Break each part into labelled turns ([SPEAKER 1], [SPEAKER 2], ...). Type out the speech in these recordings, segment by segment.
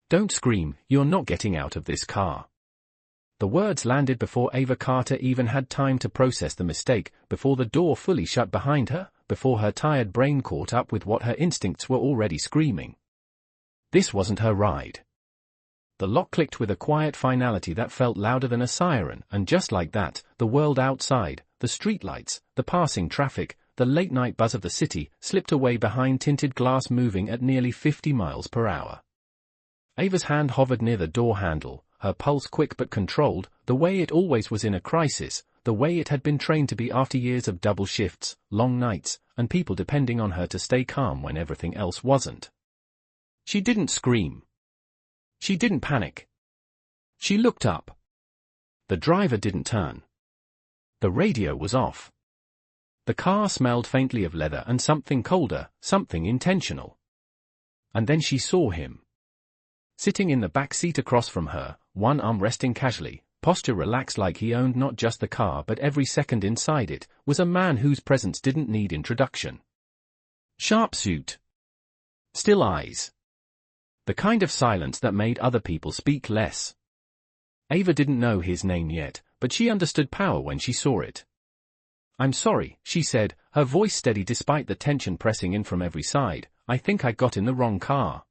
[SPEAKER 1] Don't scream, you're not getting out of this car. The words landed before Ava Carter even had time to process the mistake, before the door fully shut behind her, before her tired brain caught up with what her instincts were already screaming. This wasn't her ride. The lock clicked with a quiet finality that felt louder than a siren, and just like that, the world outside, the streetlights, the passing traffic, the late-night buzz of the city, slipped away behind tinted glass moving at nearly 50 miles per hour. Ava's hand hovered near the door handle, her pulse quick but controlled, the way it always was in a crisis, the way it had been trained to be after years of double shifts, long nights, and people depending on her to stay calm when everything else wasn't. She didn't scream. She didn't panic. She looked up. The driver didn't turn. The radio was off. The car smelled faintly of leather and something colder, something intentional. And then she saw him. Sitting in the back seat across from her, one arm resting casually, posture relaxed like he owned not just the car but every second inside it, was a man whose presence didn't need introduction. Sharp suit. Still eyes. The kind of silence that made other people speak less. Ava didn't know his name yet, but she understood power when she saw it. "I'm sorry," she said, her voice steady despite the tension pressing in from every side. "I think I got in the wrong car."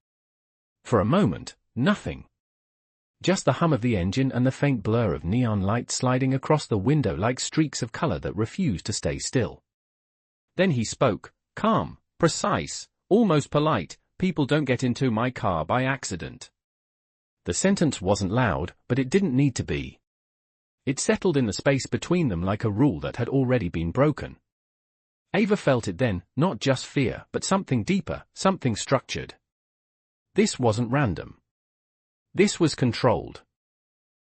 [SPEAKER 1] For a moment, nothing. Just the hum of the engine and the faint blur of neon lights sliding across the window like streaks of color that refused to stay still. Then he spoke, calm, precise, almost polite. "People don't get into my car by accident." The sentence wasn't loud, but it didn't need to be. It settled in the space between them like a rule that had already been broken. Ava felt it then, not just fear, but something deeper, something structured. This wasn't random. This was controlled.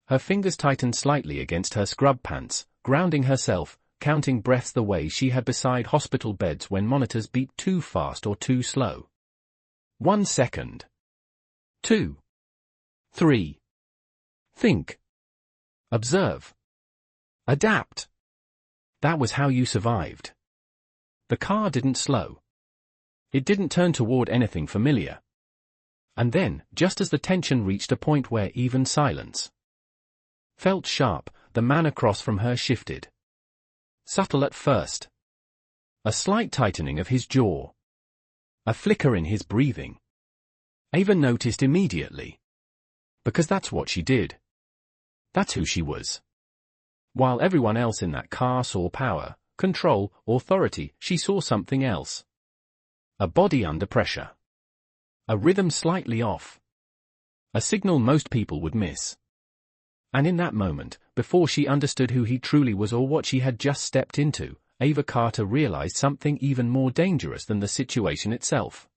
[SPEAKER 1] Her fingers tightened slightly against her scrub pants, grounding herself, counting breaths the way she had beside hospital beds when monitors beat too fast or too slow. 1 second. 2. 3. Think. Observe. Adapt. That was how you survived. The car didn't slow. It didn't turn toward anything familiar. And then, just as the tension reached a point where even silence felt sharp, the man across from her shifted. Subtle at first. A slight tightening of his jaw. A flicker in his breathing. Ava noticed immediately. Because that's what she did. That's who she was. While everyone else in that car saw power, control, authority, she saw something else. A body under pressure. A rhythm slightly off. A signal most people would miss. And in that moment, before she understood who he truly was or what she had just stepped into, Ava Carter realized something even more dangerous than the situation itself.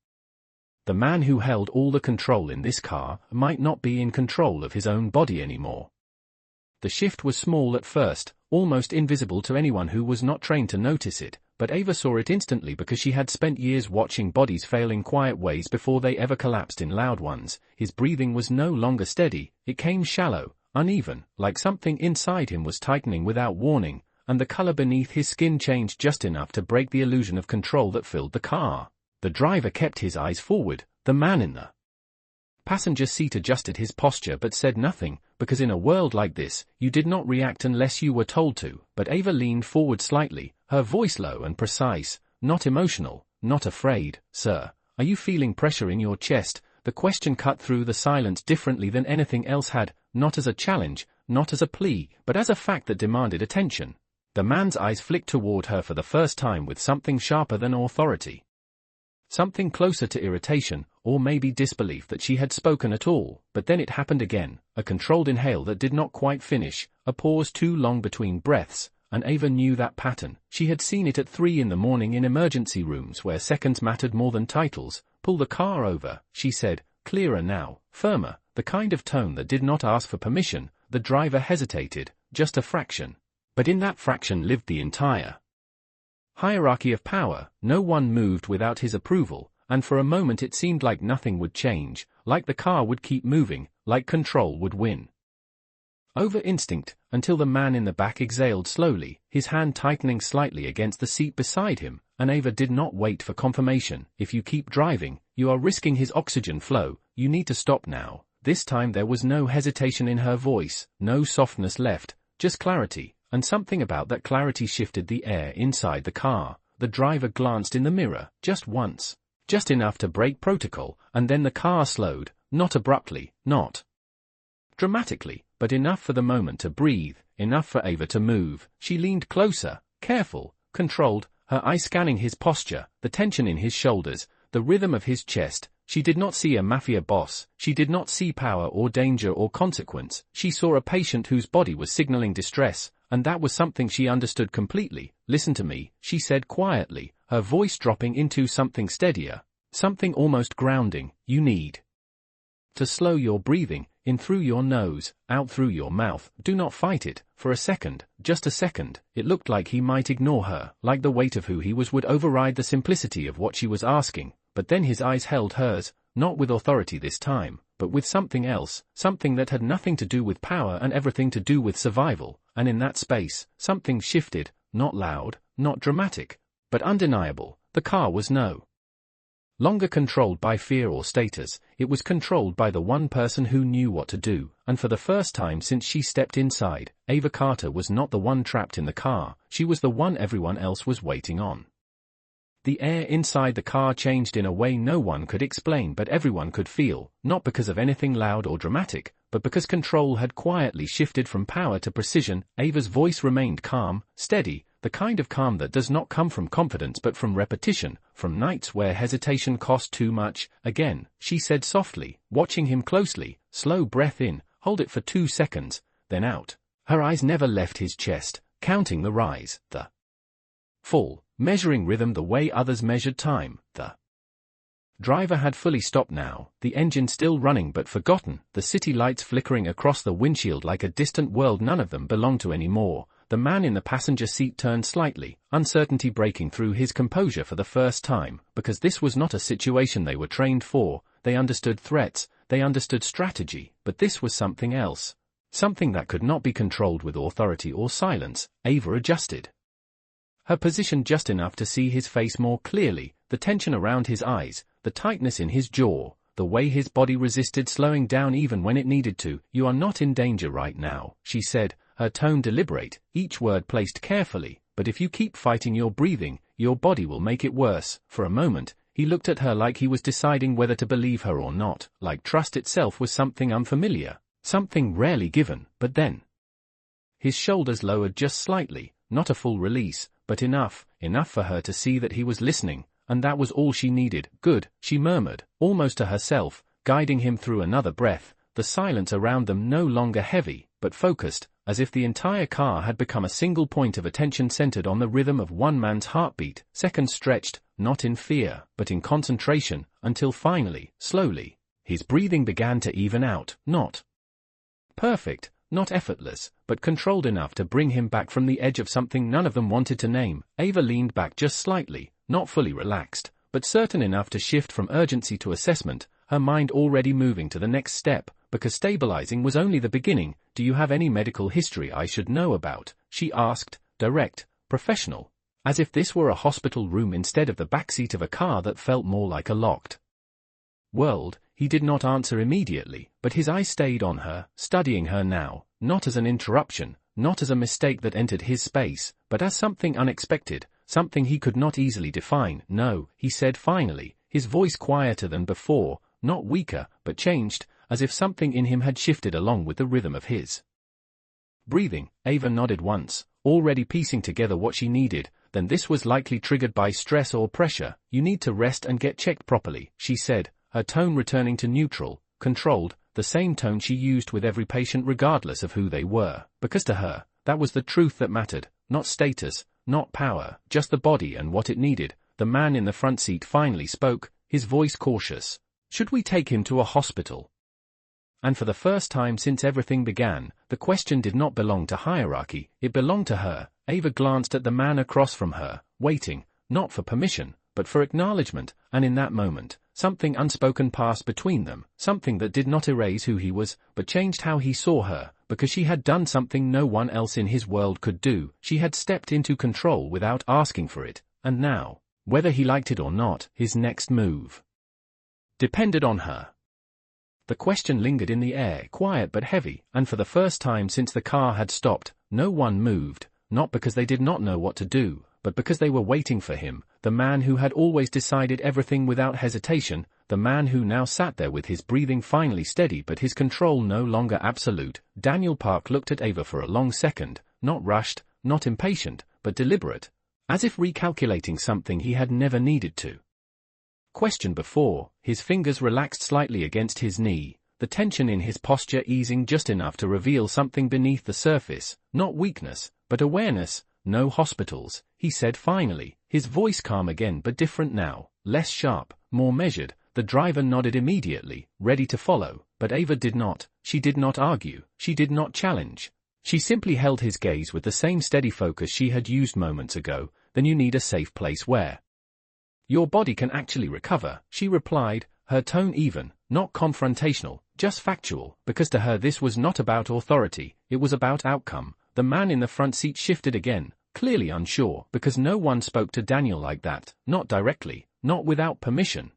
[SPEAKER 1] The man who held all the control in this car might not be in control of his own body anymore. The shift was small at first, almost invisible to anyone who was not trained to notice it, but Ava saw it instantly because she had spent years watching bodies fail in quiet ways before they ever collapsed in loud ones. His breathing was no longer steady, it came shallow, uneven, like something inside him was tightening without warning, and the color beneath his skin changed just enough to break the illusion of control that filled the car. The driver kept his eyes forward, the man in the passenger seat adjusted his posture but said nothing, because in a world like this, you did not react unless you were told to. But Ava leaned forward slightly, her voice low and precise, not emotional, not afraid. "Sir, are you feeling pressure in your chest?" The question cut through the silence differently than anything else had, not as a challenge, not as a plea, but as a fact that demanded attention. The man's eyes flicked toward her for the first time with something sharper than authority. Something closer to irritation, or maybe disbelief that she had spoken at all. But then it happened again, a controlled inhale that did not quite finish, a pause too long between breaths, and Ava knew that pattern. She had seen it at 3 in the morning in emergency rooms where seconds mattered more than titles. "Pull the car over," she said, clearer now, firmer, the kind of tone that did not ask for permission. The driver hesitated, just a fraction. But in that fraction lived the entire hierarchy of power. No one moved without his approval, and for a moment it seemed like nothing would change, like the car would keep moving, like control would win over instinct, until the man in the back exhaled slowly, his hand tightening slightly against the seat beside him, and Ava did not wait for confirmation. "If you keep driving, you are risking his oxygen flow. You need to stop now. This time there was no hesitation in her voice, no softness left, just clarity, and something about that clarity shifted the air inside the car. The driver glanced in the mirror, just once. Just enough to break protocol, and then the car slowed, not abruptly, not dramatically, but enough for the moment to breathe, enough for Ava to move. She leaned closer, careful, controlled, her eye scanning his posture, the tension in his shoulders, the rhythm of his chest. She did not see a mafia boss, she did not see power or danger or consequence, she saw a patient whose body was signaling distress, and that was something she understood completely. "Listen to me," she said quietly, her voice dropping into something steadier, something almost grounding. "You need to slow your breathing, in through your nose, out through your mouth. Do not fight it." For a second, just a second, it looked like he might ignore her, like the weight of who he was would override the simplicity of what she was asking. But then his eyes held hers, not with authority this time, but with something else, something that had nothing to do with power and everything to do with survival, and in that space, something shifted, not loud, not dramatic, but undeniable. The car was no longer controlled by fear or status, it was controlled by the one person who knew what to do, and for the first time since she stepped inside, Ava Carter was not the one trapped in the car, she was the one everyone else was waiting on. The air inside the car changed in a way no one could explain but everyone could feel, not because of anything loud or dramatic, but because control had quietly shifted from power to precision. Ava's voice remained calm, steady, the kind of calm that does not come from confidence but from repetition, from nights where hesitation cost too much. "Again," she said softly, watching him closely. "Slow breath in, hold it for 2 seconds, then out." Her eyes never left his chest, counting the rise, the fall, measuring rhythm the way others measured time. The driver had fully stopped now, the engine still running but forgotten, the city lights flickering across the windshield like a distant world none of them belonged to anymore. The man in the passenger seat turned slightly, uncertainty breaking through his composure for the first time, because this was not a situation they were trained for. They understood threats, they understood strategy, but this was something else. Something that could not be controlled with authority or silence. Ava adjusted her position just enough to see his face more clearly, the tension around his eyes, the tightness in his jaw, the way his body resisted slowing down even when it needed to. "You are not in danger right now," she said, her tone deliberate, each word placed carefully, "but if you keep fighting your breathing, your body will make it worse." For a moment, he looked at her like he was deciding whether to believe her or not, like trust itself was something unfamiliar, something rarely given. But then his shoulders lowered just slightly, not a full release, but enough for her to see that he was listening, and that was all she needed. "Good," she murmured, almost to herself, guiding him through another breath, the silence around them no longer heavy, but focused, as if the entire car had become a single point of attention centered on the rhythm of one man's heartbeat. Seconds stretched, not in fear, but in concentration, until finally, slowly, his breathing began to even out, not perfect, not effortless, but controlled enough to bring him back from the edge of something none of them wanted to name. Ava leaned back just slightly, not fully relaxed, but certain enough to shift from urgency to assessment, her mind already moving to the next step, because stabilizing was only the beginning. "Do you have any medical history I should know about?" she asked, direct, professional, as if this were a hospital room instead of the backseat of a car that felt more like a locked world. He did not answer immediately, but his eyes stayed on her, studying her now, not as an interruption, not as a mistake that entered his space, but as something unexpected, something he could not easily define. "No," he said finally, his voice quieter than before, not weaker, but changed, as if something in him had shifted along with the rhythm of his breathing. Ava nodded once, already piecing together what she needed. Then this was likely triggered by stress or pressure. "You need to rest and get checked properly," she said, her tone returning to neutral, controlled, the same tone she used with every patient regardless of who they were, because to her, that was the truth that mattered, not status, not power, just the body and what it needed. The man in the front seat finally spoke, his voice cautious. "Should we take him to a hospital?" And for the first time since everything began, the question did not belong to hierarchy, it belonged to her. Ava glanced at the man across from her, waiting, not for permission, but for acknowledgement, and in that moment, something unspoken passed between them, something that did not erase who he was, but changed how he saw her, because she had done something no one else in his world could do. She had stepped into control without asking for it, and now, whether he liked it or not, his next move depended on her. The question lingered in the air, quiet but heavy, and for the first time since the car had stopped, no one moved, not because they did not know what to do, but because they were waiting for him, the man who had always decided everything without hesitation, the man who now sat there with his breathing finally steady but his control no longer absolute. Daniel Park looked at Ava for a long second, not rushed, not impatient, but deliberate, as if recalculating something he had never needed to question before. His fingers relaxed slightly against his knee, the tension in his posture easing just enough to reveal something beneath the surface, not weakness, but awareness. "No hospitals," he said finally, his voice calm again but different now, less sharp, more measured. The driver nodded immediately, ready to follow, but Ava did not. She did not argue, she did not challenge. She simply held his gaze with the same steady focus she had used moments ago. "Then you need a safe place where your body can actually recover," she replied, her tone even, not confrontational, just factual, because to her this was not about authority, it was about outcome. The man in the front seat shifted again, clearly unsure, because no one spoke to Daniel like that, not directly, not without permission.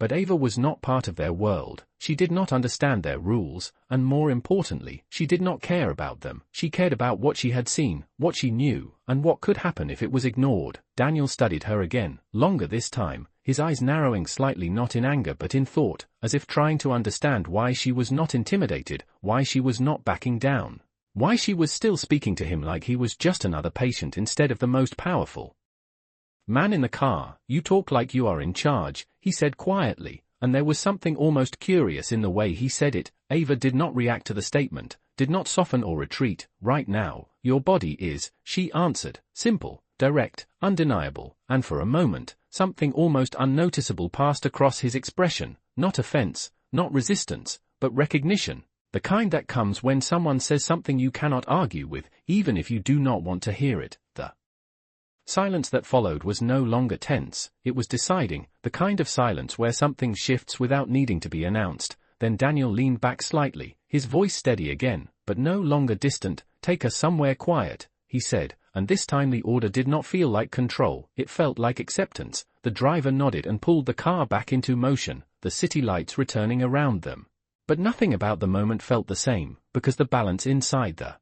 [SPEAKER 1] But Ava was not part of their world, she did not understand their rules, and more importantly, she did not care about them. She cared about what she had seen, what she knew, and what could happen if it was ignored. Daniel studied her again, longer this time, his eyes narrowing slightly, not in anger but in thought, as if trying to understand why she was not intimidated, why she was not backing down, why she was still speaking to him like he was just another patient instead of the most powerful man in the car. "You talk like you are in charge," he said quietly, and there was something almost curious in the way he said it. Ava did not react to the statement, did not soften or retreat. "Right now, your body is," she answered, simple, direct, undeniable, and for a moment, something almost unnoticeable passed across his expression, not offense, not resistance, but recognition, the kind that comes when someone says something you cannot argue with, even if you do not want to hear it. The silence that followed was no longer tense, it was deciding, the kind of silence where something shifts without needing to be announced. Then Daniel leaned back slightly, his voice steady again, but no longer distant. "Take us somewhere quiet," he said, and this time the order did not feel like control, it felt like acceptance. The driver nodded and pulled the car back into motion, the city lights returning around them. But nothing about the moment felt the same, because the balance inside the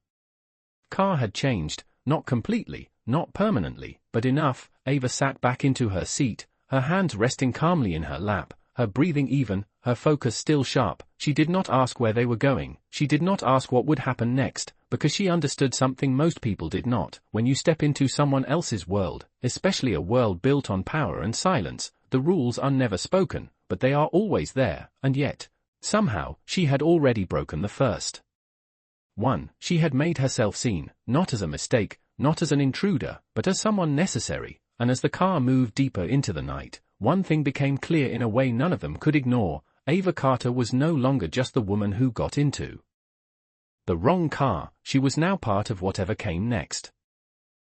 [SPEAKER 1] car had changed, not completely, not permanently, but enough. Ava sat back into her seat, her hands resting calmly in her lap, her breathing even, her focus still sharp. She did not ask where they were going, she did not ask what would happen next, because she understood something most people did not. When you step into someone else's world, especially a world built on power and silence, the rules are never spoken, but they are always there, and yet, somehow, she had already broken the first one. She had made herself seen, not as a mistake, not as an intruder, but as someone necessary. And as the car moved deeper into the night, one thing became clear in a way none of them could ignore. Ava Carter was no longer just the woman who got into the wrong car, she was now part of whatever came next.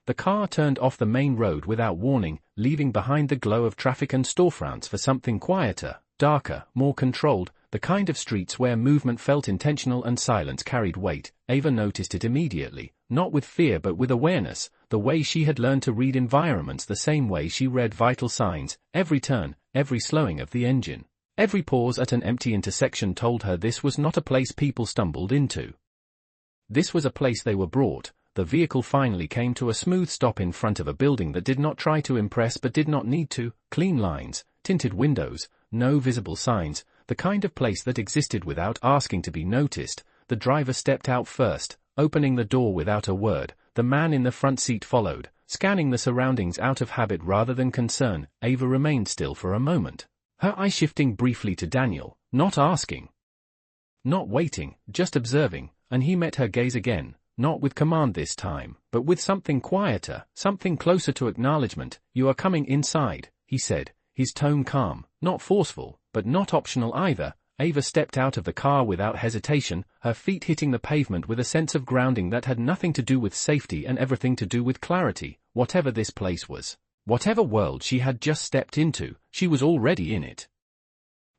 [SPEAKER 1] The car turned off the main road without warning, leaving behind the glow of traffic and storefronts for something quieter, darker, more controlled, the kind of streets where movement felt intentional and silence carried weight. Ava noticed it immediately, not with fear but with awareness, the way she had learned to read environments the same way she read vital signs. Every turn, every slowing of the engine, every pause at an empty intersection told her this was not a place people stumbled into. This was a place they were brought. The vehicle finally came to a smooth stop in front of a building that did not try to impress but did not need to. Clean lines, tinted windows, no visible signs, the kind of place that existed without asking to be noticed. The driver stepped out first, opening the door without a word. The man in the front seat followed, scanning the surroundings out of habit rather than concern. Ava remained still for a moment, her eye shifting briefly to Daniel, not asking, not waiting, just observing, and he met her gaze again, not with command this time, but with something quieter, something closer to acknowledgement. "You are coming inside," he said, his tone calm, not forceful, but not optional either. Ava stepped out of the car without hesitation, her feet hitting the pavement with a sense of grounding that had nothing to do with safety and everything to do with clarity. Whatever this place was, whatever world she had just stepped into, she was already in it.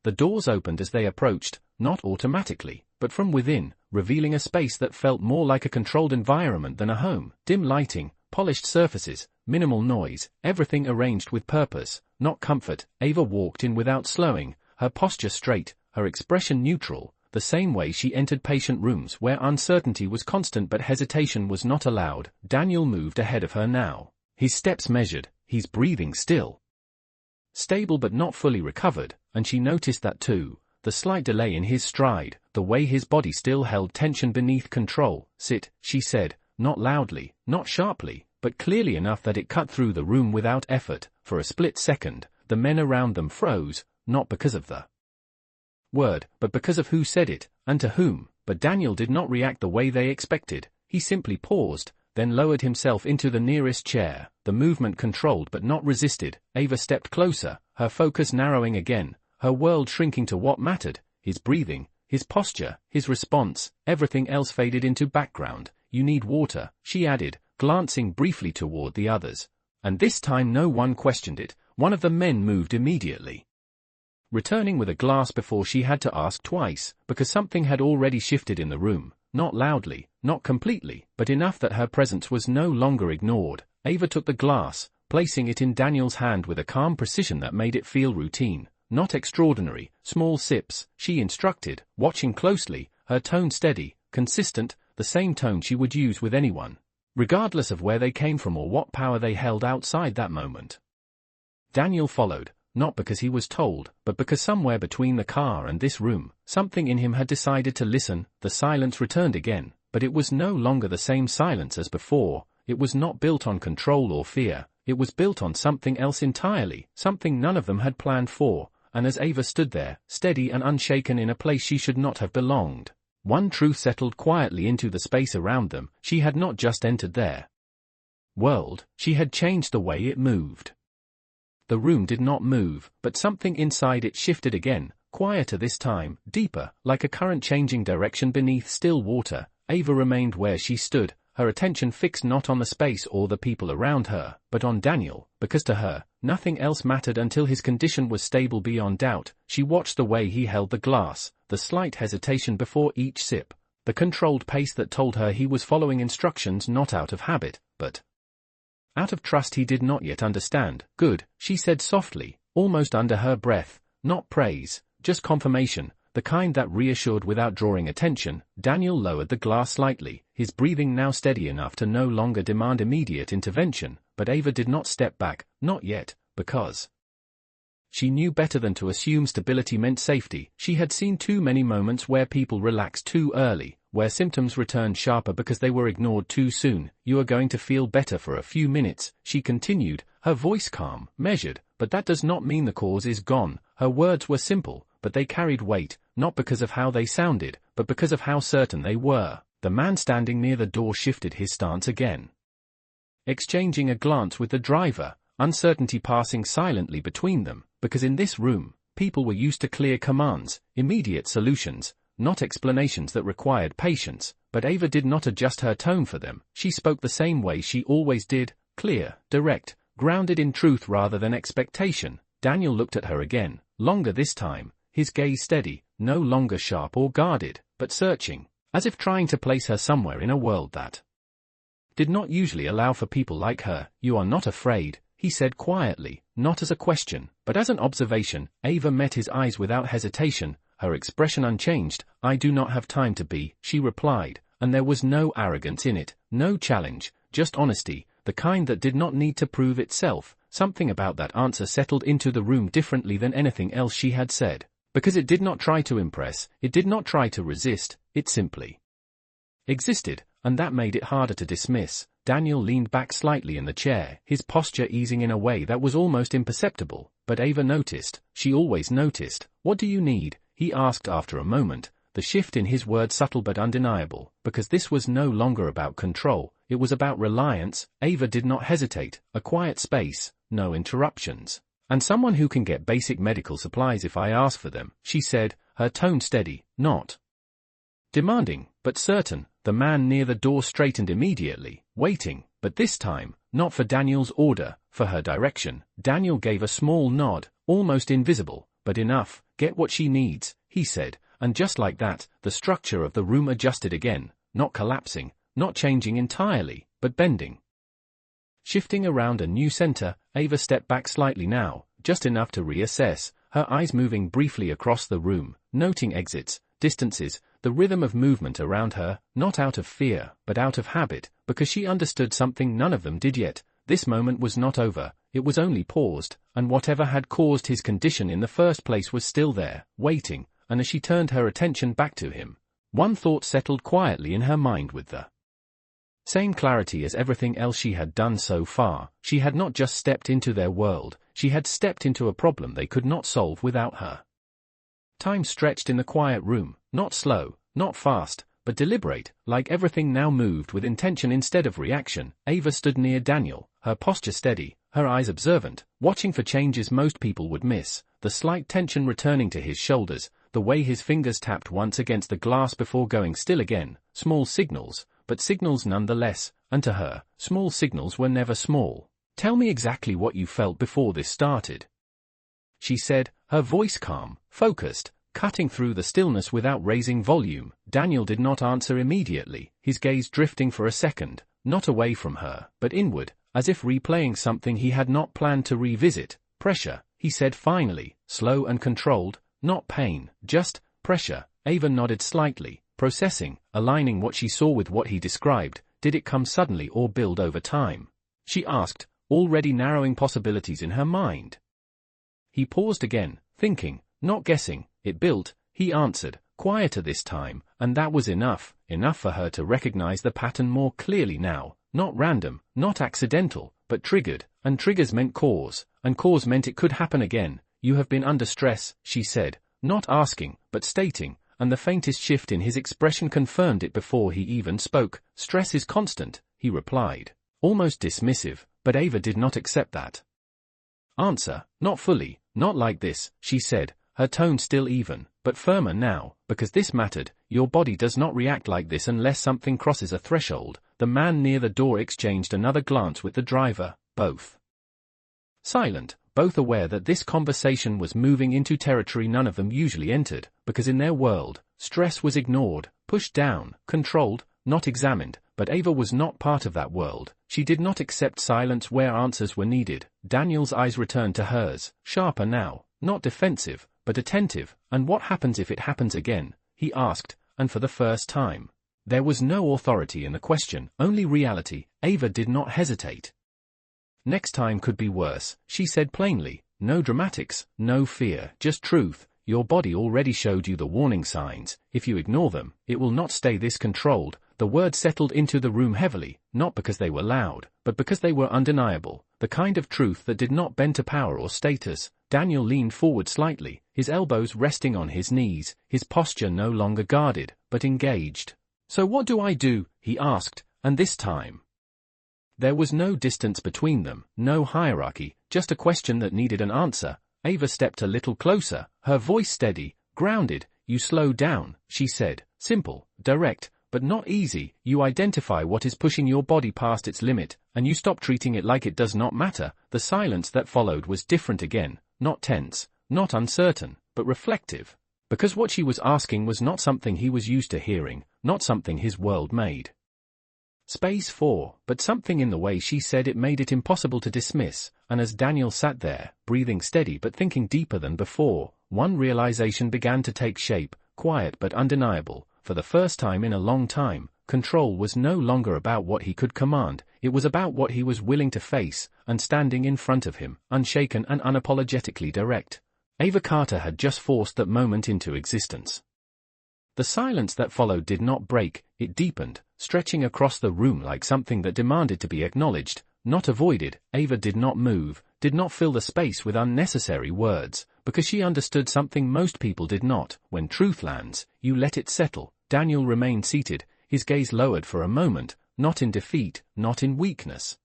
[SPEAKER 1] The doors opened as they approached, not automatically, but from within, revealing a space that felt more like a controlled environment than a home. Dim lighting, polished surfaces, minimal noise, everything arranged with purpose, not comfort. Ava walked in without slowing, her posture straight, her expression neutral, the same way she entered patient rooms where uncertainty was constant but hesitation was not allowed. Daniel moved ahead of her now. His steps measured, his breathing still. Stable but not fully recovered, and she noticed that too, the slight delay in his stride, the way his body still held tension beneath control. "Sit," she said, not loudly, not sharply, but clearly enough that it cut through the room without effort. For a split second, the men around them froze, not because of the word, but because of who said it, and to whom. But Daniel did not react the way they expected. He simply paused, then lowered himself into the nearest chair, the movement controlled but not resisted. Ava stepped closer, her focus narrowing again, her world shrinking to what mattered, his breathing, his posture, his response. Everything else faded into background. "You need water," she added, glancing briefly toward the others. And this time no one questioned it. One of the men moved immediately, returning with a glass before she had to ask twice, because something had already shifted in the room, not loudly, not completely, but enough that her presence was no longer ignored. Ava took the glass, placing it in Daniel's hand with a calm precision that made it feel routine, not extraordinary. "Small sips," she instructed, watching closely, her tone steady, consistent, the same tone she would use with anyone, regardless of where they came from or what power they held outside that moment. Daniel followed, not because he was told, but because somewhere between the car and this room, something in him had decided to listen. The silence returned again, but it was no longer the same silence as before. It was not built on control or fear, it was built on something else entirely, something none of them had planned for. And as Ava stood there, steady and unshaken in a place she should not have belonged, one truth settled quietly into the space around them: she had not just entered their world, she had changed the way it moved. The room did not move, but something inside it shifted again, quieter this time, deeper, like a current changing direction beneath still water. Ava remained where she stood, her attention fixed not on the space or the people around her, but on Daniel, because to her, nothing else mattered until his condition was stable beyond doubt. She watched the way he held the glass, the slight hesitation before each sip, the controlled pace that told her he was following instructions not out of habit, but out of trust he did not yet understand. "Good," she said softly, almost under her breath, not praise, just confirmation, the kind that reassured without drawing attention. Daniel lowered the glass slightly, his breathing now steady enough to no longer demand immediate intervention, but Ava did not step back, not yet, because she knew better than to assume stability meant safety. She had seen too many moments where people relaxed too early, where symptoms returned sharper because they were ignored too soon. "You are going to feel better for a few minutes," she continued, her voice calm, measured, "but that does not mean the cause is gone." Her words were simple, but they carried weight, not because of how they sounded, but because of how certain they were. The man standing near the door shifted his stance again, exchanging a glance with the driver, uncertainty passing silently between them, because in this room, people were used to clear commands, immediate solutions, not explanations that required patience. But Ava did not adjust her tone for them. She spoke the same way she always did, clear, direct, grounded in truth rather than expectation. Daniel looked at her again, longer this time, his gaze steady, no longer sharp or guarded, but searching, as if trying to place her somewhere in a world that did not usually allow for people like her. "You are not afraid," he said quietly, not as a question, but as an observation. Ava met his eyes without hesitation, her expression unchanged. "I do not have time to be," she replied, and there was no arrogance in it, no challenge, just honesty, the kind that did not need to prove itself. Something about that answer settled into the room differently than anything else she had said, because it did not try to impress, it did not try to resist, it simply existed, and that made it harder to dismiss. Daniel leaned back slightly in the chair, his posture easing in a way that was almost imperceptible, but Ava noticed. She always noticed. "What do you need?" he asked after a moment, the shift in his words subtle but undeniable, because this was no longer about control, it was about reliance. Ava did not hesitate. "A quiet space, no interruptions, and someone who can get basic medical supplies if I ask for them," she said, her tone steady, not demanding, but certain. The man near the door straightened immediately, waiting, but this time, not for Daniel's order, for her direction. Daniel gave a small nod, almost invisible, but enough. "Get what she needs," he said, and just like that, the structure of the room adjusted again, not collapsing, not changing entirely, but bending, shifting around a new center. Ava stepped back slightly now, just enough to reassess, her eyes moving briefly across the room, noting exits, distances, the rhythm of movement around her, not out of fear, but out of habit, because she understood something none of them did yet. This moment was not over, it was only paused, and whatever had caused his condition in the first place was still there, waiting, and as she turned her attention back to him, one thought settled quietly in her mind with the same clarity as everything else she had done so far. She had not just stepped into their world, she had stepped into a problem they could not solve without her. Time stretched in the quiet room, not slow, not fast, but deliberate, like everything now moved with intention instead of reaction. Ava stood near Daniel, her posture steady, her eyes observant, watching for changes most people would miss, the slight tension returning to his shoulders, the way his fingers tapped once against the glass before going still again, small signals, but signals nonetheless, and to her, small signals were never small. "Tell me exactly what you felt before this started," she said, her voice calm, focused, cutting through the stillness without raising volume. Daniel did not answer immediately, his gaze drifting for a second, not away from her, but inward, as if replaying something he had not planned to revisit. "Pressure," he said finally, slow and controlled, "not pain, just pressure." Ava nodded slightly, processing, aligning what she saw with what he described. "Did it come suddenly or build over time?" she asked, already narrowing possibilities in her mind. He paused again, thinking, not guessing. "It built," he answered, quieter this time, and that was enough for her to recognize the pattern more clearly now. Not random, not accidental, but triggered, and triggers meant cause, and cause meant it could happen again. "You have been under stress," she said, not asking, but stating, and the faintest shift in his expression confirmed it before he even spoke. "Stress is constant," he replied, almost dismissive, but Ava did not accept that answer. "Not fully, not like this," she said, her tone still even, but firmer now, "because this mattered. Your body does not react like this unless something crosses a threshold." The man near the door exchanged another glance with the driver, both silent, both aware that this conversation was moving into territory none of them usually entered, because in their world, stress was ignored, pushed down, controlled, not examined. But Ava was not part of that world. She did not accept silence where answers were needed. Daniel's eyes returned to hers, sharper now, not defensive, but attentive. "And what happens if it happens again?" he asked, and for the first time. There was no authority in the question, only reality. Ava did not hesitate. "Next time could be worse," she said plainly. "No dramatics, no fear, just truth. Your body already showed you the warning signs. If you ignore them, it will not stay this controlled." The words settled into the room heavily, not because they were loud, but because they were undeniable, the kind of truth that did not bend to power or status. Daniel leaned forward slightly, his elbows resting on his knees, his posture no longer guarded, but engaged. "So what do I do?" he asked, and this time there was no distance between them, no hierarchy, just a question that needed an answer. Ava stepped a little closer, her voice steady, grounded. "You slow down," she said, simple, direct, but not easy. "You identify what is pushing your body past its limit, and you stop treating it like it does not matter." The silence that followed was different again, not tense, not uncertain, but reflective, because what she was asking was not something he was used to hearing, not something his world made space for, but something in the way she said it made it impossible to dismiss. And as Daniel sat there, breathing steady but thinking deeper than before, one realization began to take shape, quiet but undeniable. For the first time in a long time, control was no longer about what he could command, it was about what he was willing to face, and standing in front of him, unshaken and unapologetically direct, Ava Carter had just forced that moment into existence. The silence that followed did not break, it deepened, stretching across the room like something that demanded to be acknowledged, not avoided. Ava did not move, did not fill the space with unnecessary words, because she understood something most people did not. When truth lands, you let it settle. Daniel remained seated, his gaze lowered for a moment, not in defeat, not in weakness,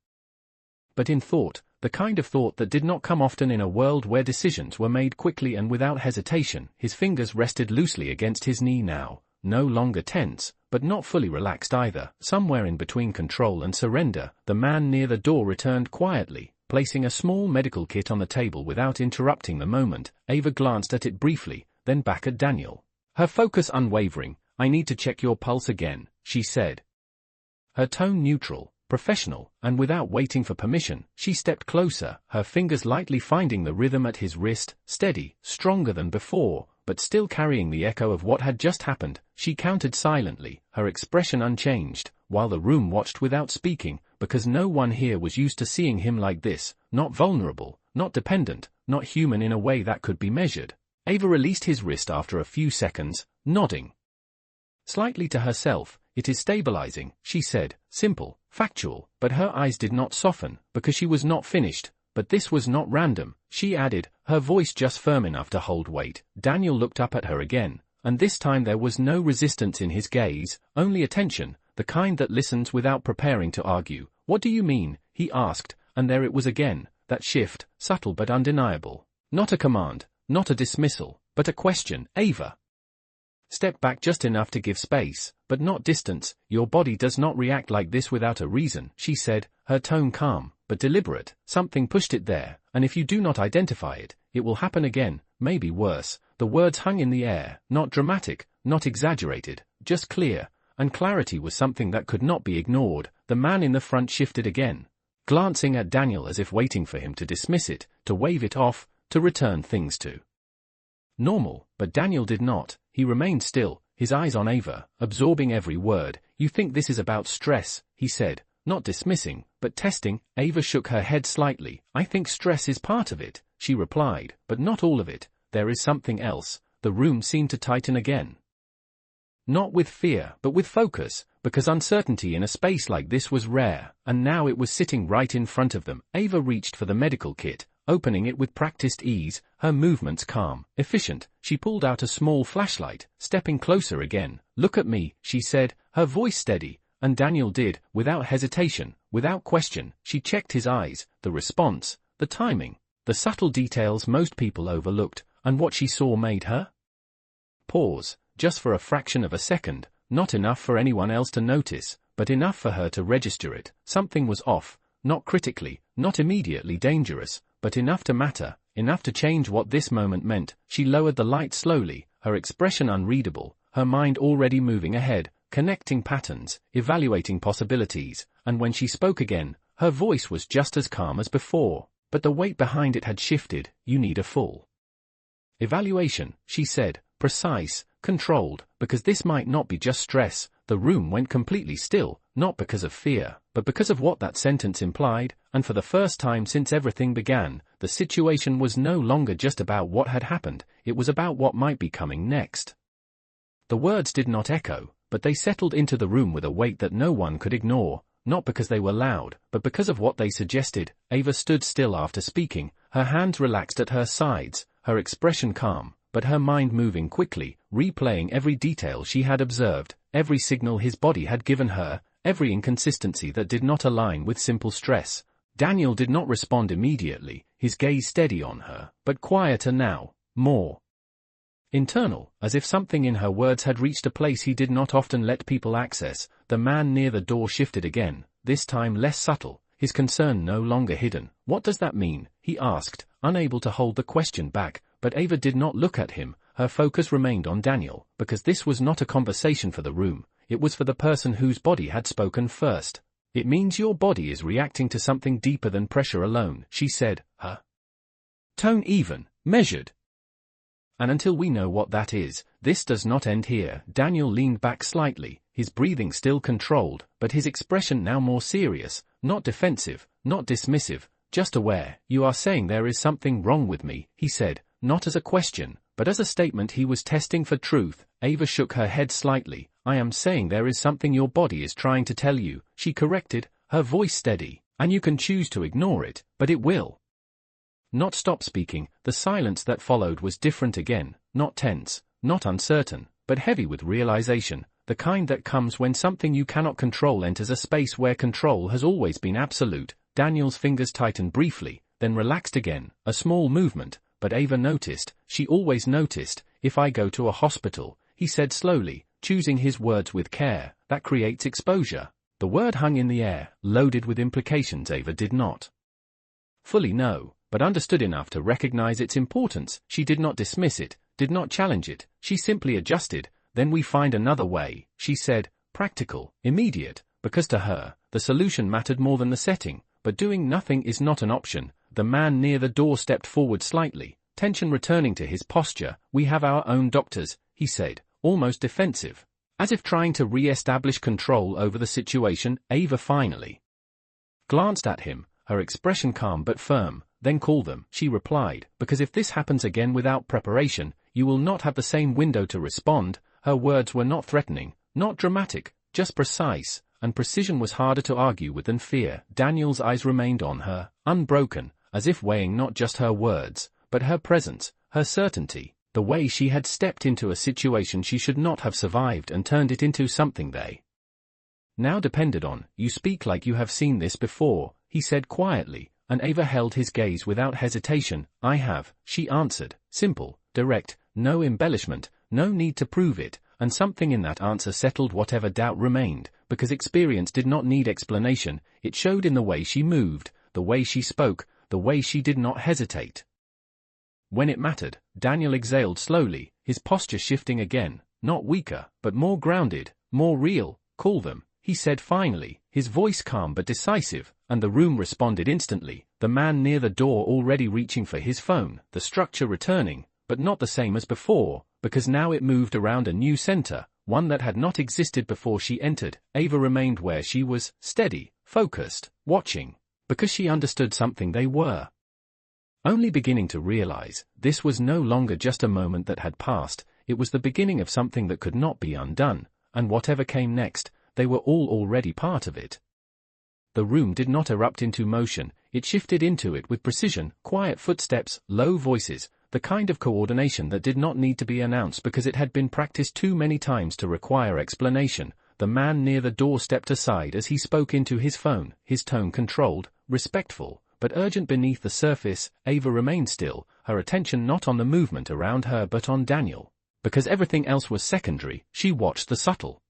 [SPEAKER 1] but in thought, the kind of thought that did not come often in a world where decisions were made quickly and without hesitation. His fingers rested loosely against his knee now, no longer tense, but not fully relaxed either. Somewhere in between control and surrender, the man near the door returned quietly, placing a small medical kit on the table without interrupting the moment. Ava glanced at it briefly, then back at Daniel, her focus unwavering. "I need to check your pulse again," she said, her tone neutral, professional, and without waiting for permission, she stepped closer, her fingers lightly finding the rhythm at his wrist, steady, stronger than before, but still carrying the echo of what had just happened. She counted silently, her expression unchanged, while the room watched without speaking, because no one here was used to seeing him like this, not vulnerable, not dependent, not human in a way that could be measured. Ava released his wrist after a few seconds, nodding slightly to herself. "It is stabilizing," she said, simple, factual, but her eyes did not soften, because she was not finished. "But this was not random," she added, her voice just firm enough to hold weight. Daniel looked up at her again, and this time there was no resistance in his gaze, only attention, the kind that listens without preparing to argue. "What do you mean?" he asked, and there it was again, that shift, subtle but undeniable. Not a command, not a dismissal, but a question. "Ava, step back just enough to give space, but not distance. Your body does not react like this without a reason," she said, her tone calm, but deliberate. "Something pushed it there, and if you do not identify it, it will happen again, maybe worse." The words hung in the air, not dramatic, not exaggerated, just clear, and clarity was something that could not be ignored. The man in the front shifted again, glancing at Daniel as if waiting for him to dismiss it, to wave it off, to return things to normal, but Daniel did not. He remained still, his eyes on Ava, absorbing every word. "You think this is about stress," he said, not dismissing, but testing. Ava shook her head slightly. "I think stress is part of it," she replied, "but not all of it. There is something else." The room seemed to tighten again. Not with fear, but with focus, because uncertainty in a space like this was rare, and now it was sitting right in front of them. Ava reached for the medical kit, opening it with practiced ease, her movements calm, efficient. She pulled out a small flashlight, stepping closer again. "Look at me," she said, her voice steady, and Daniel did, without hesitation, without question. She checked his eyes, the response, the timing, the subtle details most people overlooked, and what she saw made her pause, just for a fraction of a second, not enough for anyone else to notice, but enough for her to register it. Something was off, not critically, not immediately dangerous, but enough to matter, enough to change what this moment meant. She lowered the light slowly, her expression unreadable, her mind already moving ahead, connecting patterns, evaluating possibilities, and when she spoke again, her voice was just as calm as before, but the weight behind it had shifted. "You need a full evaluation," she said, precise, controlled, because this might not be just stress. The room went completely still, not because of fear, but because of what that sentence implied, and for the first time since everything began, the situation was no longer just about what had happened, it was about what might be coming next. The words did not echo, but they settled into the room with a weight that no one could ignore, not because they were loud, but because of what they suggested. Ava stood still after speaking, her hands relaxed at her sides, her expression calm, but her mind moving quickly, replaying every detail she had observed, every signal his body had given her, every inconsistency that did not align with simple stress. Daniel did not respond immediately, his gaze steady on her, but quieter now, more internal, as if something in her words had reached a place he did not often let people access. The man near the door shifted again, this time less subtle, his concern no longer hidden. "What does that mean?" he asked, unable to hold the question back, but Ava did not look at him. Her focus remained on Daniel, because this was not a conversation for the room, it was for the person whose body had spoken first. "It means your body is reacting to something deeper than pressure alone," she said, her tone even, measured. "And until we know what that is, this does not end here." Daniel leaned back slightly, his breathing still controlled, but his expression now more serious, not defensive, not dismissive, just aware. "You are saying there is something wrong with me," he said, not as a question, but as a statement he was testing for truth. Ava shook her head slightly. "I am saying there is something your body is trying to tell you," she corrected, her voice steady, "and you can choose to ignore it, but it will not stop speaking." The silence that followed was different again, not tense, not uncertain, but heavy with realization, the kind that comes when something you cannot control enters a space where control has always been absolute. Daniel's fingers tightened briefly, then relaxed again, a small movement, but Ava noticed, she always noticed. "If I go to a hospital," he said slowly, choosing his words with care, "that creates exposure." The word hung in the air, loaded with implications Ava did not fully know, but understood enough to recognize its importance. She did not dismiss it, did not challenge it, she simply adjusted. "Then we find another way," she said, practical, immediate, because to her, the solution mattered more than the setting, but doing nothing is not an option. The man near the door stepped forward slightly, tension returning to his posture. "We have our own doctors," he said, almost defensive, as if trying to re-establish control over the situation. Ava finally glanced at him, her expression calm but firm. "Then call them," she replied, "because if this happens again without preparation, you will not have the same window to respond." Her words were not threatening, not dramatic, just precise, and precision was harder to argue with than fear. Daniel's eyes remained on her, unbroken, as if weighing not just her words, but her presence, her certainty, the way she had stepped into a situation she should not have survived and turned it into something they now depended on. "You speak like you have seen this before," he said quietly, and Ava held his gaze without hesitation. "I have," she answered, simple, direct, no embellishment, no need to prove it, and something in that answer settled whatever doubt remained, because experience did not need explanation. It showed in the way she moved, the way she spoke, the way she did not hesitate when it mattered. Daniel exhaled slowly, his posture shifting again, not weaker, but more grounded, more real. "Call them," he said finally, his voice calm but decisive, and the room responded instantly, the man near the door already reaching for his phone, the structure returning, but not the same as before, because now it moved around a new center, one that had not existed before she entered. Ava remained where she was, steady, focused, watching, because she understood something they were only beginning to realize. This was no longer just a moment that had passed, it was the beginning of something that could not be undone, and whatever came next, they were all already part of it. The room did not erupt into motion, it shifted into it with precision, quiet footsteps, low voices, the kind of coordination that did not need to be announced because it had been practiced too many times to require explanation. The man near the door stepped aside as he spoke into his phone, his tone controlled, respectful, but urgent beneath the surface. Ava remained still, her attention not on the movement around her but on Daniel. Because everything else was secondary, she watched the subtle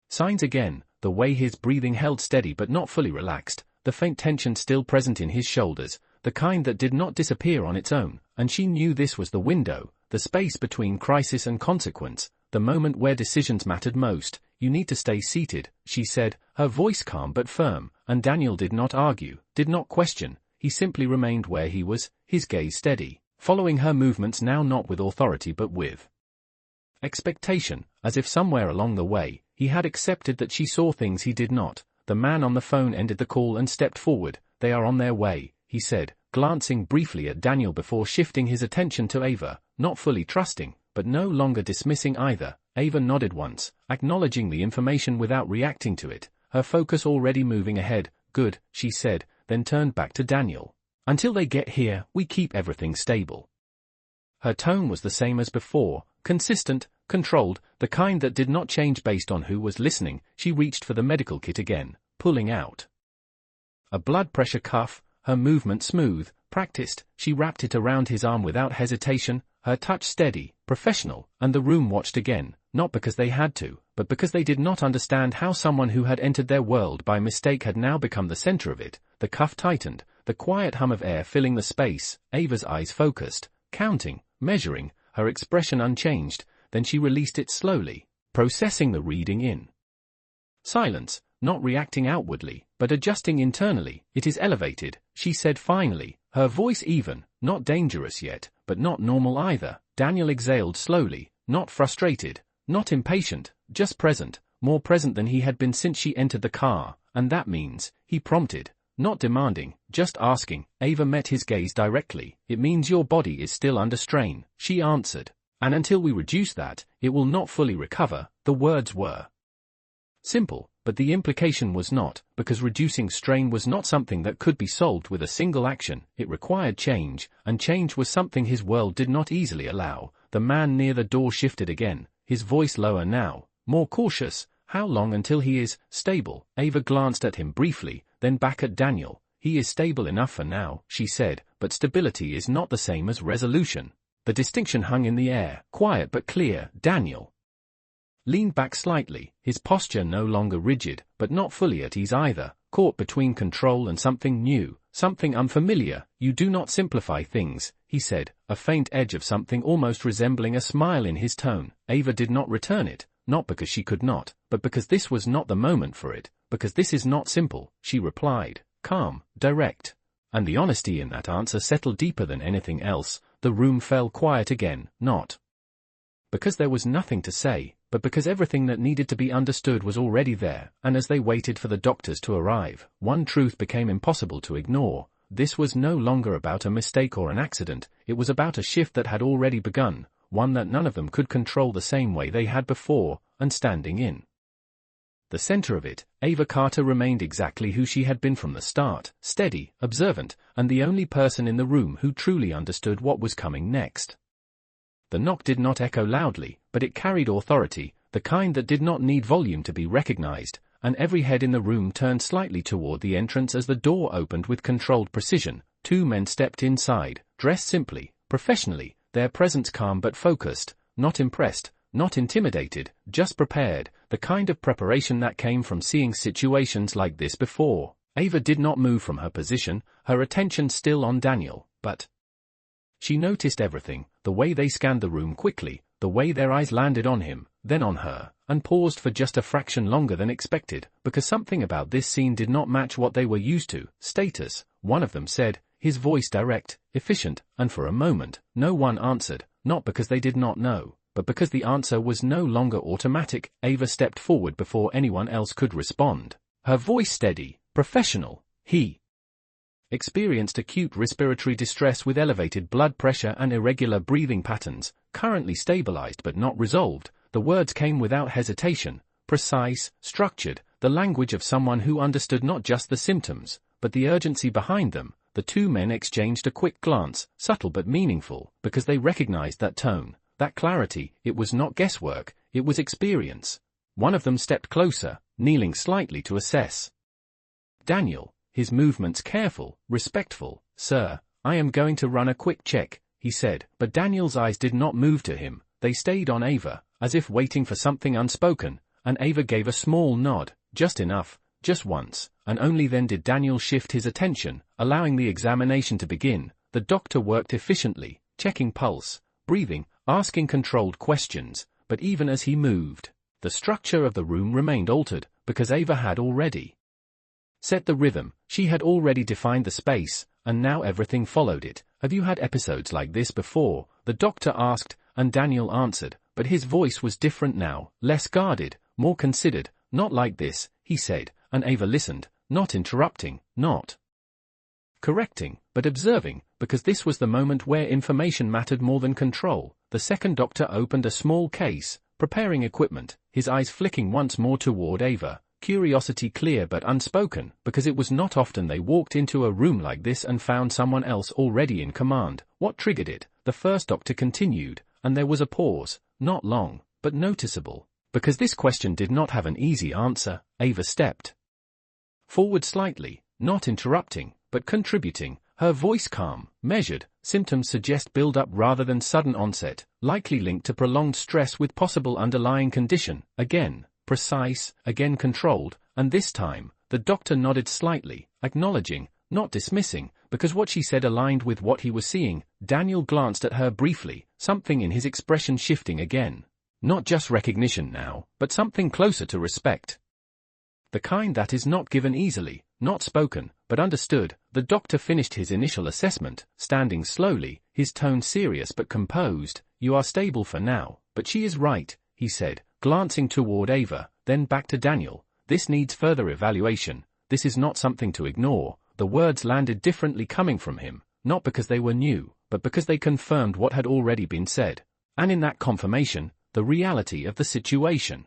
[SPEAKER 1] signs again, the way his breathing held steady but not fully relaxed, the faint tension still present in his shoulders, the kind that did not disappear on its own, and she knew this was the window, the space between crisis and consequence, the moment where decisions mattered most. "You need to stay seated," she said, her voice calm but firm, and Daniel did not argue, did not question, he simply remained where he was, his gaze steady, following her movements now not with authority but with expectation, as if somewhere along the way, he had accepted that she saw things he did not. The man on the phone ended the call and stepped forward. "They are on their way," he said, glancing briefly at Daniel before shifting his attention to Ava, not fully trusting, but no longer dismissing either. Ava nodded once, acknowledging the information without reacting to it, her focus already moving ahead. "Good," she said, then turned back to Daniel. "Until they get here, we keep everything stable." Her tone was the same as before, consistent, controlled, the kind that did not change based on who was listening. She reached for the medical kit again, pulling out a blood pressure cuff, her movement smooth, practiced. She wrapped it around his arm without hesitation, her touch steady, professional, and the room watched again, not because they had to, but because they did not understand how someone who had entered their world by mistake had now become the center of it. The cuff tightened, the quiet hum of air filling the space. Ava's eyes focused, counting, measuring, her expression unchanged. Then she released it slowly, processing the reading in silence, not reacting outwardly, but adjusting internally. "It is elevated," she said finally, her voice even, not dangerous yet, but not normal either. Daniel exhaled slowly, not frustrated, not impatient, just present, more present than he had been since she entered the car. "And that means," he prompted, not demanding, just asking. Ava met his gaze directly. "It means your body is still under strain," she answered. "And until we reduce that, it will not fully recover." The words were simple, but the implication was not, because reducing strain was not something that could be solved with a single action. It required change, and change was something his world did not easily allow. The man near the door shifted again, his voice lower now, more cautious. "How long until he is stable?" Ava glanced at him briefly, then back at Daniel. "He is stable enough for now," she said, "but stability is not the same as resolution." The distinction hung in the air, quiet but clear. Daniel leaned back slightly, his posture no longer rigid, but not fully at ease either, caught between control and something new, something unfamiliar. "You do not simplify things," he said, a faint edge of something almost resembling a smile in his tone. Ava did not return it, not because she could not, but because this was not the moment for it. because this is not simple," she replied, calm, direct. And the honesty in that answer settled deeper than anything else. The room fell quiet again, not because there was nothing to say, but because everything that needed to be understood was already there, and as they waited for the doctors to arrive, one truth became impossible to ignore. This was no longer about a mistake or an accident, it was about a shift that had already begun, one that none of them could control the same way they had before, and standing in the center of it, Ava Carter remained exactly who she had been from the start, steady, observant, and the only person in the room who truly understood what was coming next. The knock did not echo loudly, but it carried authority, the kind that did not need volume to be recognized, and every head in the room turned slightly toward the entrance as the door opened with controlled precision. Two men stepped inside, dressed simply, professionally, their presence calm but focused, not impressed, not intimidated, just prepared, the kind of preparation that came from seeing situations like this before. Ava did not move from her position, her attention still on Daniel, but she noticed everything, the way they scanned the room quickly, the way their eyes landed on him, then on her, and paused for just a fraction longer than expected, because something about this scene did not match what they were used to. Status, one of them said, his voice direct, efficient, and for a moment, no one answered, not because they did not know, but because the answer was no longer automatic. Ava stepped forward before anyone else could respond. Her voice steady, professional. He experienced acute respiratory distress with elevated blood pressure and irregular breathing patterns, currently stabilized but not resolved. The words came without hesitation, precise, structured, the language of someone who understood not just the symptoms, but the urgency behind them. The two men exchanged a quick glance, subtle but meaningful, because they recognized that tone, that clarity. It was not guesswork, it was experience. One of them stepped closer, kneeling slightly to assess Daniel, his movements careful, respectful. "Sir, I am going to run a quick check," he said, but Daniel's eyes did not move to him, they stayed on Ava, as if waiting for something unspoken, and Ava gave a small nod, just enough, just once, and only then did Daniel shift his attention, allowing the examination to begin. The doctor worked efficiently, checking pulse, breathing, asking controlled questions, but even as he moved, the structure of the room remained altered, because Ava had already set the rhythm, she had already defined the space, and now everything followed it. "Have you had episodes like this before?" the doctor asked, and Daniel answered, but his voice was different now, less guarded, more considered. "Not like this," he said, and Ava listened, not interrupting, not correcting, but observing, because this was the moment where information mattered more than control. The second doctor opened a small case, preparing equipment, his eyes flicking once more toward Ava, curiosity clear but unspoken, because it was not often they walked into a room like this and found someone else already in command. "What triggered it?" the first doctor continued, and there was a pause, not long, but noticeable, because this question did not have an easy answer. Ava stepped forward slightly, not interrupting, but contributing, her voice calm, measured. "Symptoms suggest build-up rather than sudden onset, likely linked to prolonged stress with possible underlying condition." Again, precise, again controlled, and this time, the doctor nodded slightly, acknowledging, not dismissing, because what she said aligned with what he was seeing. Daniel glanced at her briefly, something in his expression shifting again. Not just recognition now, but something closer to respect. The kind that is not given easily, not spoken, but understood. The doctor finished his initial assessment, standing slowly, his tone serious but composed. "You are stable for now, but she is right," he said, glancing toward Ava, then back to Daniel. "This needs further evaluation. This is not something to ignore." The words landed differently coming from him, not because they were new, but because they confirmed what had already been said. And in that confirmation, the reality of the situation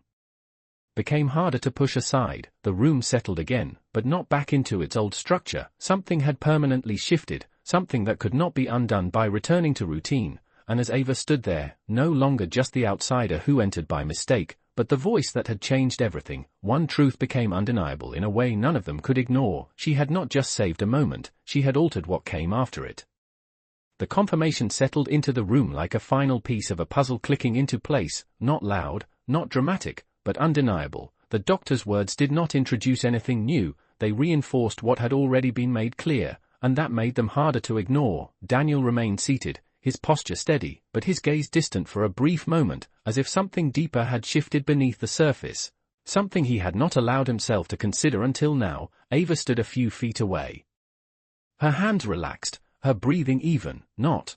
[SPEAKER 1] became harder to push aside. The room settled again, but not back into its old structure. Something had permanently shifted, something that could not be undone by returning to routine. And as Ava stood there, no longer just the outsider who entered by mistake, but the voice that had changed everything, one truth became undeniable in a way none of them could ignore. She had not just saved a moment, she had altered what came after it. The confirmation settled into the room like a final piece of a puzzle clicking into place, not loud, not dramatic, but undeniable. The doctor's words did not introduce anything new, they reinforced what had already been made clear, and that made them harder to ignore. Daniel remained seated, his posture steady, but his gaze distant for a brief moment, as if something deeper had shifted beneath the surface. Something he had not allowed himself to consider until now. Ava stood a few feet away. Her hands relaxed, her breathing even, not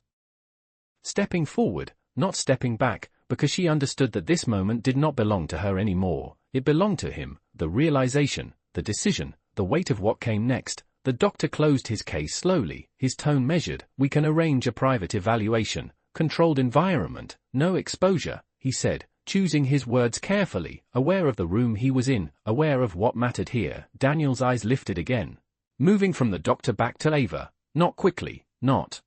[SPEAKER 1] stepping forward, not stepping back, because she understood that this moment did not belong to her anymore. It belonged to him, the realization, the decision, the weight of what came next. The doctor closed his case slowly, his tone measured. We can arrange a private evaluation, controlled environment, no exposure, he said, choosing his words carefully, aware of the room he was in, aware of what mattered here. Daniel's eyes lifted again, moving from the doctor back to Ava, not quickly, not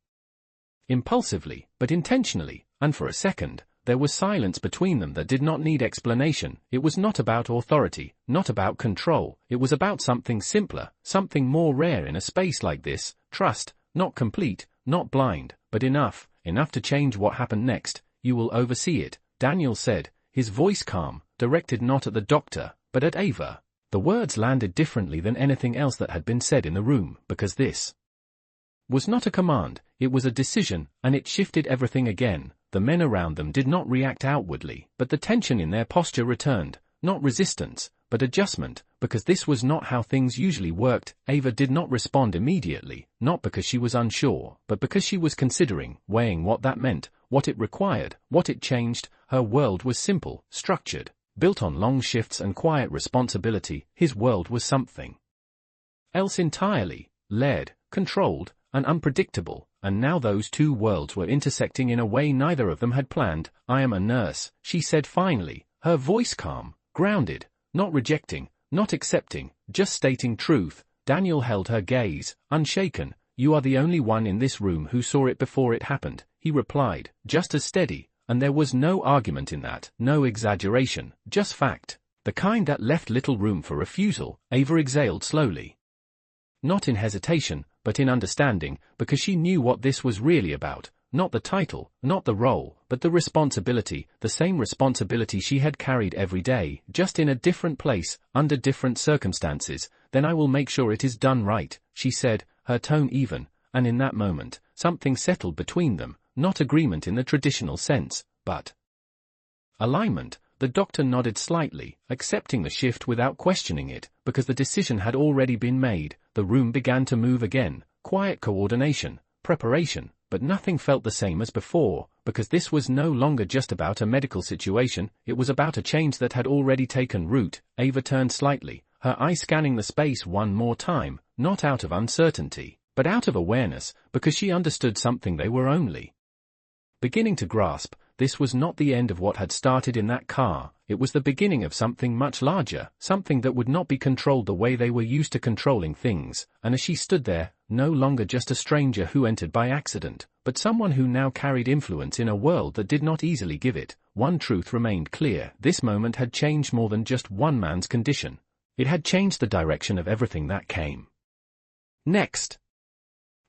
[SPEAKER 1] impulsively, but intentionally, and for a second, there was silence between them that did not need explanation. It was not about authority, not about control, it was about something simpler, something more rare in a space like this, trust, not complete, not blind, but enough to change what happened next. You will oversee it, Daniel said, his voice calm, directed not at the doctor, but at Ava. The words landed differently than anything else that had been said in the room, because this was not a command, it was a decision, and it shifted everything again. The men around them did not react outwardly, but the tension in their posture returned, not resistance, but adjustment, because this was not how things usually worked. Ava did not respond immediately, not because she was unsure, but because she was considering, weighing what that meant, what it required, what it changed. Her world was simple, structured, built on long shifts and quiet responsibility. His world was something else entirely, led, controlled, and unpredictable, and now those two worlds were intersecting in a way neither of them had planned. I am a nurse, she said finally, her voice calm, grounded, not rejecting, not accepting, just stating truth. Daniel held her gaze, unshaken. You are the only one in this room who saw it before it happened, he replied, just as steady, and there was no argument in that, no exaggeration, just fact, the kind that left little room for refusal. Ava exhaled slowly. Not in hesitation, but in understanding, because she knew what this was really about, not the title, not the role, but the responsibility, the same responsibility she had carried every day, just in a different place, under different circumstances. Then I will make sure it is done right, she said, her tone even, and in that moment, something settled between them, not agreement in the traditional sense, but alignment. The doctor nodded slightly, accepting the shift without questioning it, because the decision had already been made. The room began to move again, quiet coordination, preparation, but nothing felt the same as before, because this was no longer just about a medical situation, it was about a change that had already taken root. Ava turned slightly, her eye scanning the space one more time, not out of uncertainty, but out of awareness, because she understood something they were only beginning to grasp. This was not the end of what had started in that car, it was the beginning of something much larger, something that would not be controlled the way they were used to controlling things. And as she stood there, no longer just a stranger who entered by accident, but someone who now carried influence in a world that did not easily give it, one truth remained clear: this moment had changed more than just one man's condition. It had changed the direction of everything that came next.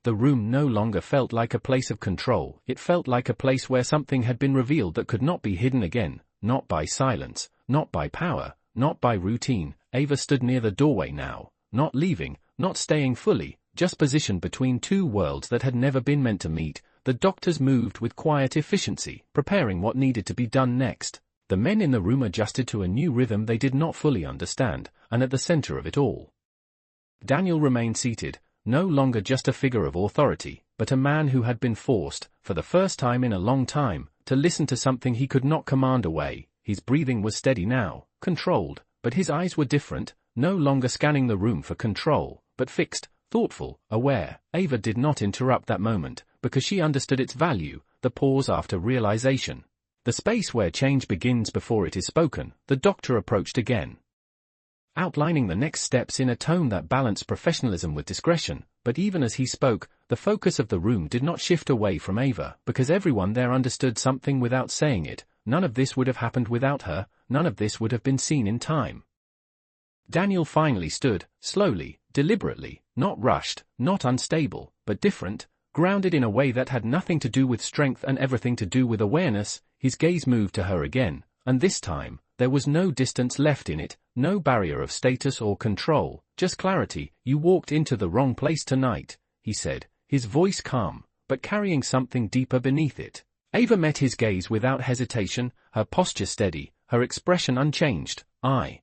[SPEAKER 1] The room no longer felt like a place of control, it felt like a place where something had been revealed that could not be hidden again, not by silence, not by power, not by routine. Ava stood near the doorway now, not leaving, not staying fully, just positioned between two worlds that had never been meant to meet. The doctors moved with quiet efficiency, preparing what needed to be done next. The men in the room adjusted to a new rhythm they did not fully understand, and at the center of it all, Daniel remained seated, no longer just a figure of authority, but a man who had been forced, for the first time in a long time, to listen to something he could not command away. His breathing was steady now, controlled, but his eyes were different, no longer scanning the room for control, but fixed, thoughtful, aware. Ava did not interrupt that moment, because she understood its value, the pause after realization. The space where change begins before it is spoken. The doctor approached again, outlining the next steps in a tone that balanced professionalism with discretion, but even as he spoke, the focus of the room did not shift away from Ava, because everyone there understood something without saying it. None of this would have happened without her, none of this would have been seen in time. Daniel finally stood, slowly, deliberately, not rushed, not unstable, but different, grounded in a way that had nothing to do with strength and everything to do with awareness. His gaze moved to her again, and this time, there was no distance left in it, no barrier of status or control, just clarity. You walked into the wrong place tonight, he said, his voice calm, but carrying something deeper beneath it. Ava met his gaze without hesitation, her posture steady, her expression unchanged. I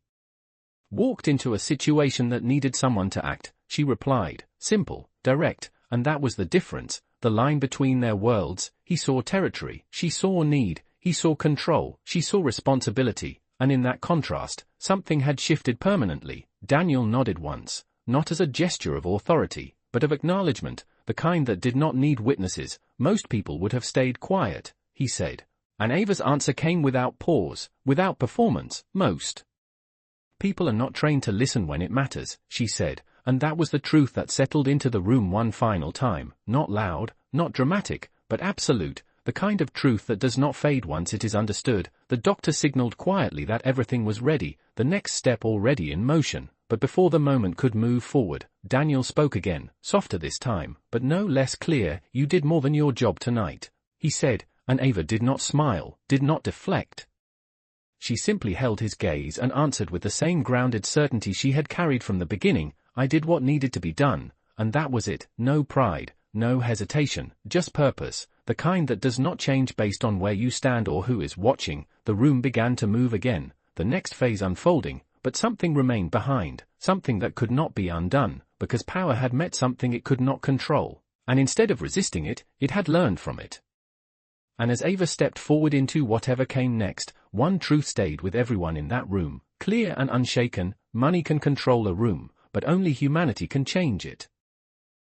[SPEAKER 1] Walked into a situation that needed someone to act, she replied. Simple, direct, and that was the difference, the line between their worlds. He saw territory, she saw need, he saw control, she saw responsibility, and in that contrast, something had shifted permanently. Daniel nodded once, not as a gesture of authority, but of acknowledgement, the kind that did not need witnesses. Most people would have stayed quiet, he said. And Ava's answer came without pause, without performance. Most people are not trained to listen when it matters, she said, and that was the truth that settled into the room one final time. Not loud, not dramatic, but absolute, the kind of truth that does not fade once it is understood. The doctor signaled quietly that everything was ready, the next step already in motion, but before the moment could move forward, Daniel spoke again, softer this time, but no less clear. You did more than your job tonight, he said, and Ava did not smile, did not deflect. She simply held his gaze and answered with the same grounded certainty she had carried from the beginning. I did what needed to be done, and that was it. No pride, no hesitation, just purpose, the kind that does not change based on where you stand or who is watching. The room began to move again, the next phase unfolding, but something remained behind, something that could not be undone, because power had met something it could not control, and instead of resisting it, it had learned from it. And as Ava stepped forward into whatever came next, one truth stayed with everyone in that room, clear and unshaken: money can control a room, but only humanity can change it.